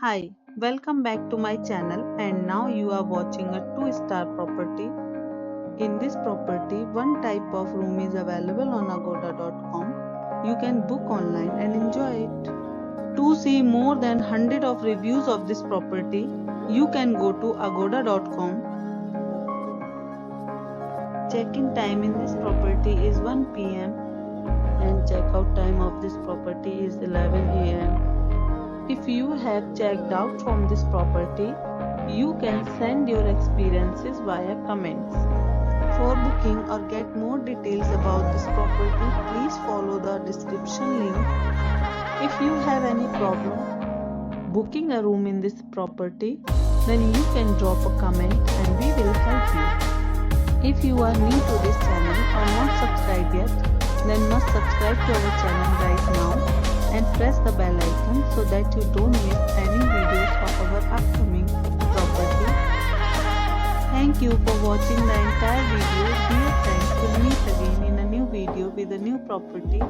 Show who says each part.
Speaker 1: Hi, welcome back to my channel, and now you are watching a 2-star property. In this property, one type of room is available on agoda.com. You can book online and enjoy it. To see more than 100 of reviews of this property, you can go to agoda.com. Check-in time in this property is 1 p.m. and check-out time of this property is 11 a.m. If you have checked out from this property, you can send your experiences via comments. For booking or get more details about this property, please follow the description link. If you have any problem booking a room in this property, then you can drop a comment and we will help you. If you are new to this channel or not subscribed yet, then must subscribe to our channel right now and press the bell icon so that you don't miss any videos of our upcoming property. Thank you for watching the entire video. Dear friends, we'll meet again in a new video with a new property.